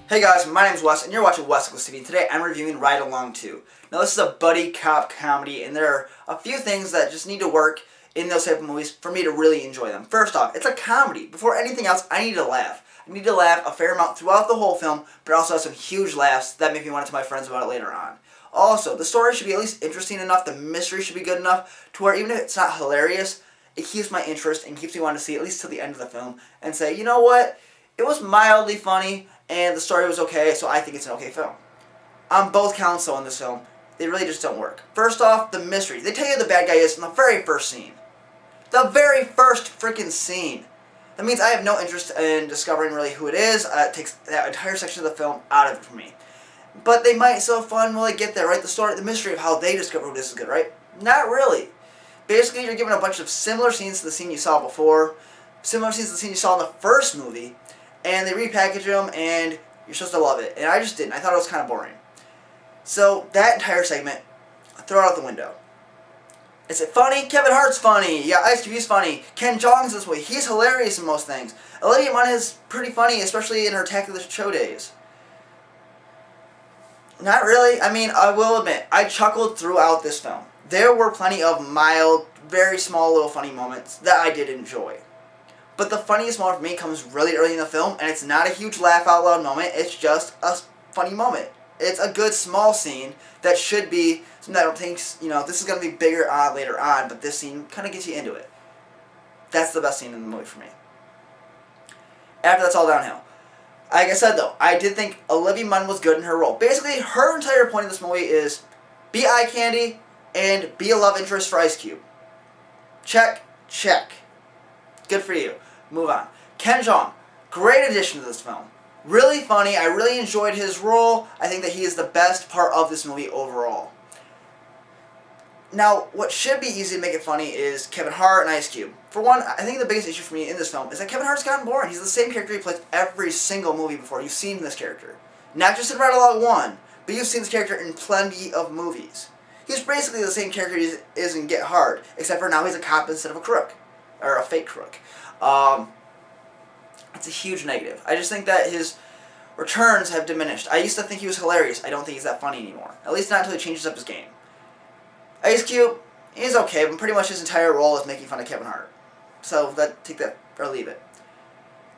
Hey guys, my name is Wes, and you're watching Wes TV, and today I'm reviewing Ride Along 2. Now this is a buddy cop comedy, and there are a few things that just need to work in those type of movies for me to really enjoy them. First off, it's a comedy. Before anything else, I need to laugh. I need to laugh a fair amount throughout the whole film, but also have some huge laughs that make me want to tell my friends about it later on. Also, the story should be at least interesting enough, the mystery should be good enough, to where even if it's not hilarious, it keeps my interest and keeps me wanting to see at least till the end of the film, and say, you know what, it was mildly funny, and the story was okay, so I think it's an okay film. On both counts, though, in this film, they really just don't work. First off, the mystery. They tell you who the bad guy is in the very first scene. The very first freaking scene. That means I have no interest in discovering really who it is. It takes that entire section of the film out of it for me. But they might still have fun when they get there, right? The story, the mystery of how they discover who this is good, right? Not really. Basically, you're given a bunch of similar scenes to the scene you saw before, similar scenes to the scene you saw in the first movie, and they repackage them, and you're supposed to love it. And I just didn't. I thought it was kind of boring. So, that entire segment, throw it out the window. Is it funny? Kevin Hart's funny. Yeah, Ice Cube's funny. Jeong's this way. He's hilarious in most things. Olivia Munn is pretty funny, especially in her Attack of the Show days. Not really. I mean, I will admit, I chuckled throughout this film. There were plenty of mild, very small little funny moments that I did enjoy. But the funniest moment for me comes really early in the film, and it's not a huge laugh out loud moment, it's just a funny moment. It's a good small scene that should be something that I don't think, this is going to be bigger later on, but this scene kind of gets you into it. That's the best scene in the movie for me. After that's all downhill. Like I said though, I did think Olivia Munn was good in her role. Basically, her entire point in this movie is be eye candy and be a love interest for Ice Cube. Check, check. Good for you. Move on. Jeong, great addition to this film. Really funny. I really enjoyed his role. I think that he is the best part of this movie overall. Now, what should be easy to make it funny is Kevin Hart and Ice Cube. For one, I think the biggest issue for me in this film is that Kevin Hart's gotten boring. He's the same character he plays every single movie before. You've seen this character. Not just in Ride Along 1, but you've seen this character in plenty of movies. He's basically the same character he is in Get Hard, except for now he's a cop instead of a crook. Or a fake crook. It's a huge negative. I just think that his returns have diminished. I used to think he was hilarious. I don't think he's that funny anymore. At least not until he changes up his game. Ice Cube, he's okay, but pretty much his entire role is making fun of Kevin Hart. So take that or leave it.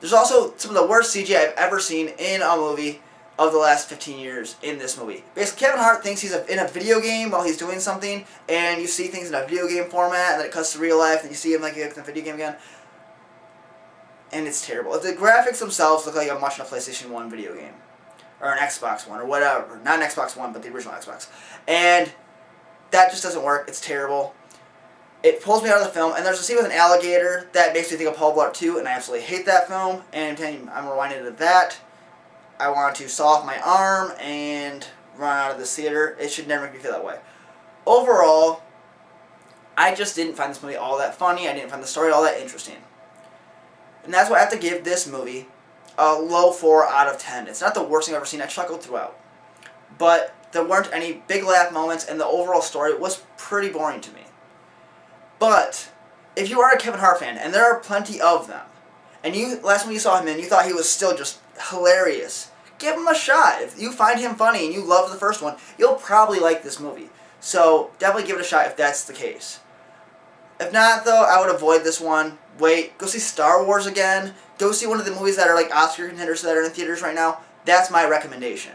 There's also some of the worst CGI I've ever seen in a movie of the last 15 years in this movie. Basically, Kevin Hart thinks he's in a video game while he's doing something, and you see things in a video game format, and then it cuts to real life, and you see him like in a video game again. And it's terrible. The graphics themselves look like I'm watching a PlayStation 1 video game. Or an Xbox One, or whatever. Not an Xbox One, but the original Xbox. And that just doesn't work. It's terrible. It pulls me out of the film, and there's a scene with an alligator that makes me think of Paul Blart 2, and I absolutely hate that film, and I'm rewinded to that. I want to saw off my arm and run out of this theater. It should never make me feel that way. Overall, I just didn't find this movie all that funny. I didn't find the story all that interesting. And that's why I have to give this movie a low 4 out of 10. It's not the worst thing I've ever seen. I chuckled throughout. But there weren't any big laugh moments, and the overall story was pretty boring to me. But if you are a Kevin Hart fan, and there are plenty of them, and last time you saw him in, you thought he was still just hilarious, give him a shot. If you find him funny and you love the first one, you'll probably like this movie. So definitely give it a shot if that's the case. If not, though, I would avoid this one. Wait, go see Star Wars again. Go see one of the movies that are like Oscar contenders that are in theaters right now. That's my recommendation.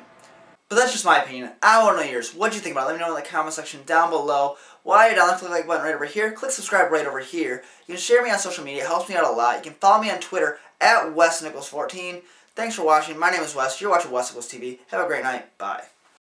But that's just my opinion. I want to know yours. What do you think about it? Let me know in the comment section down below. While you're down there, click the like button right over here. Click subscribe right over here. You can share me on social media. It helps me out a lot. You can follow me on Twitter at WesNichols14. Thanks for watching. My name is Wes. You're watching Wes Nichols TV. Have a great night. Bye.